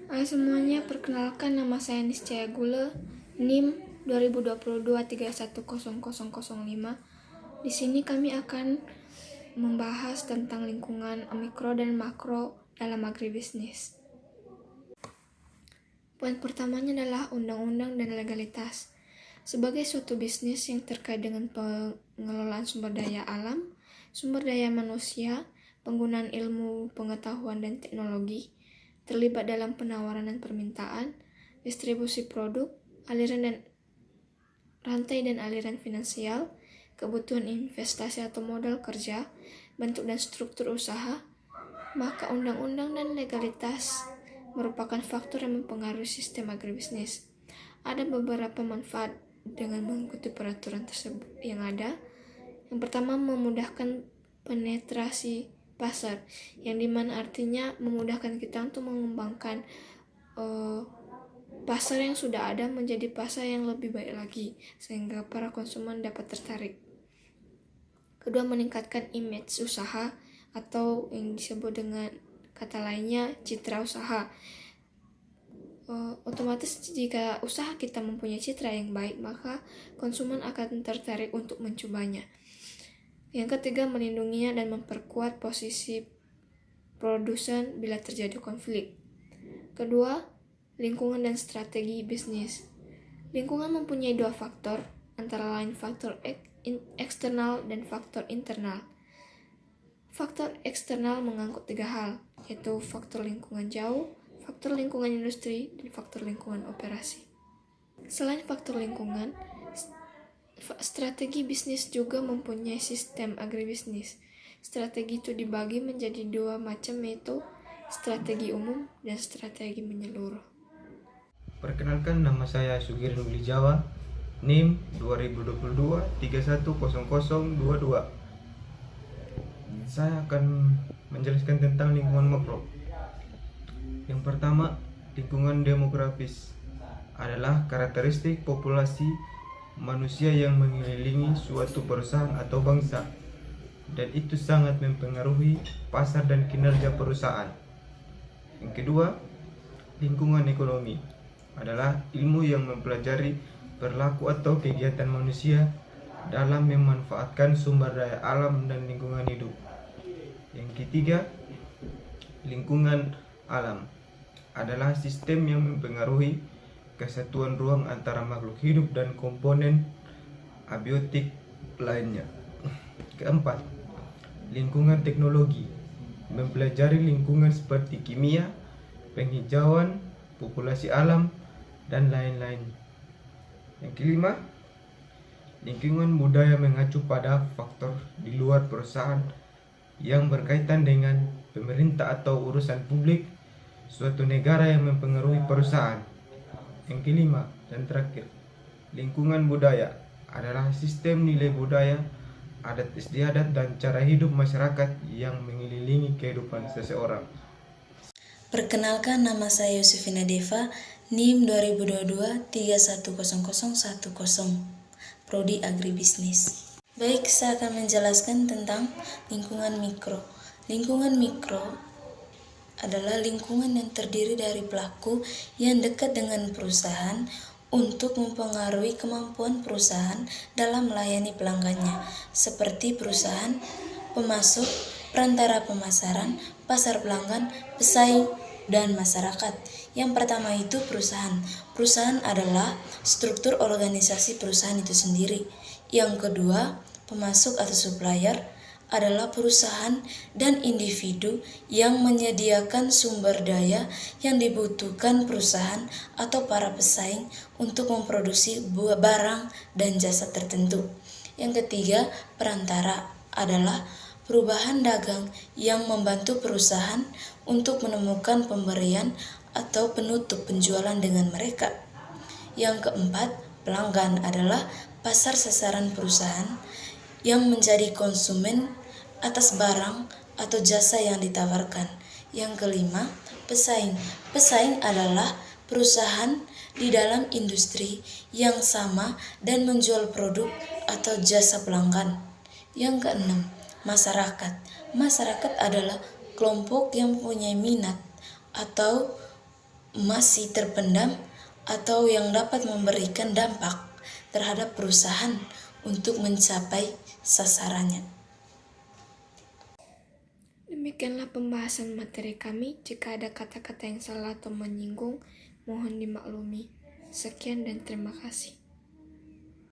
Hai semuanya, perkenalkan nama saya Niscaya Gule, NIM 2022310005. Di sini kami akan membahas tentang lingkungan mikro dan makro dalam agribisnis. Poin pertamanya adalah undang-undang dan legalitas. Sebagai suatu bisnis yang terkait dengan pengelolaan sumber daya alam, sumber daya manusia, penggunaan ilmu, pengetahuan, dan teknologi, terlibat dalam penawaran dan permintaan, distribusi produk, aliran dan rantai dan aliran finansial, kebutuhan investasi atau modal kerja, bentuk dan struktur usaha, maka undang-undang dan legalitas merupakan faktor yang mempengaruhi sistem agribisnis. Ada beberapa manfaat dengan mengikuti peraturan tersebut yang ada. Yang pertama, memudahkan penetrasi pasar, yang dimana artinya memudahkan kita untuk mengembangkan pasar yang sudah ada menjadi pasar yang lebih baik lagi, sehingga para konsumen dapat tertarik. Kedua, meningkatkan image usaha atau yang disebut dengan kata lainnya citra usaha. Otomatis jika usaha kita mempunyai citra yang baik, maka konsumen akan tertarik untuk mencobanya. Yang ketiga, melindunginya dan memperkuat posisi produsen bila terjadi konflik. Kedua, lingkungan dan strategi bisnis. Lingkungan mempunyai dua faktor, antara lain faktor eksternal dan faktor internal. Faktor eksternal mengangkut tiga hal, yaitu faktor lingkungan jauh, faktor lingkungan industri, dan faktor lingkungan operasi. Selain faktor lingkungan, strategi bisnis juga mempunyai sistem agribisnis. Strategi itu dibagi menjadi dua macam, yaitu strategi umum dan strategi menyeluruh. Perkenalkan, nama saya Sugirin Wijawa, NIM 2022310022. Saya akan menjelaskan tentang lingkungan makro. Yang pertama, lingkungan demografis adalah karakteristik populasi manusia yang mengelilingi suatu perusahaan atau bangsa, dan itu sangat mempengaruhi pasar dan kinerja perusahaan. Yang kedua, lingkungan ekonomi adalah ilmu yang mempelajari perilaku atau kegiatan manusia dalam memanfaatkan sumber daya alam dan lingkungan hidup. Yang ketiga, lingkungan alam adalah sistem yang mempengaruhi kesatuan ruang antara makhluk hidup dan komponen abiotik lainnya. Keempat, lingkungan teknologi mempelajari lingkungan seperti kimia, penghijauan, populasi alam, dan lain-lain. Yang kelima, lingkungan budaya mengacu pada faktor di luar perusahaan yang berkaitan dengan pemerintah atau urusan publik suatu negara yang mempengaruhi perusahaan. Yang kelima dan terakhir, lingkungan budaya adalah sistem nilai budaya, adat istiadat, dan cara hidup masyarakat yang mengelilingi kehidupan seseorang. Perkenalkan, nama saya Yusufina Deva, NIM 2022310010, Prodi Agribisnis. Baik, saya akan menjelaskan tentang lingkungan mikro. Lingkungan mikro adalah lingkungan yang terdiri dari pelaku yang dekat dengan perusahaan untuk mempengaruhi kemampuan perusahaan dalam melayani pelanggannya, seperti perusahaan, pemasok, perantara pemasaran, pasar pelanggan, pesaing, dan masyarakat. Yang pertama itu perusahaan. Perusahaan adalah struktur organisasi perusahaan itu sendiri. Yang kedua, pemasok atau supplier adalah perusahaan dan individu yang menyediakan sumber daya yang dibutuhkan perusahaan atau para pesaing untuk memproduksi barang dan jasa tertentu. Yang ketiga, perantara adalah perubahan dagang yang membantu perusahaan untuk menemukan pemberian atau penutup penjualan dengan mereka. Yang keempat, pelanggan adalah pasar sasaran perusahaan yang menjadi konsumen atas barang atau jasa yang ditawarkan. Yang kelima, pesaing. Pesaing adalah perusahaan di dalam industri yang sama dan menjual produk atau jasa pelanggan. Yang keenam, masyarakat. Masyarakat adalah kelompok yang mempunyai minat atau masih terpendam atau yang dapat memberikan dampak terhadap perusahaan untuk mencapai sasarannya. Demikianlah pembahasan materi kami. Jika ada kata-kata yang salah atau menyinggung, mohon dimaklumi. Sekian dan terima kasih.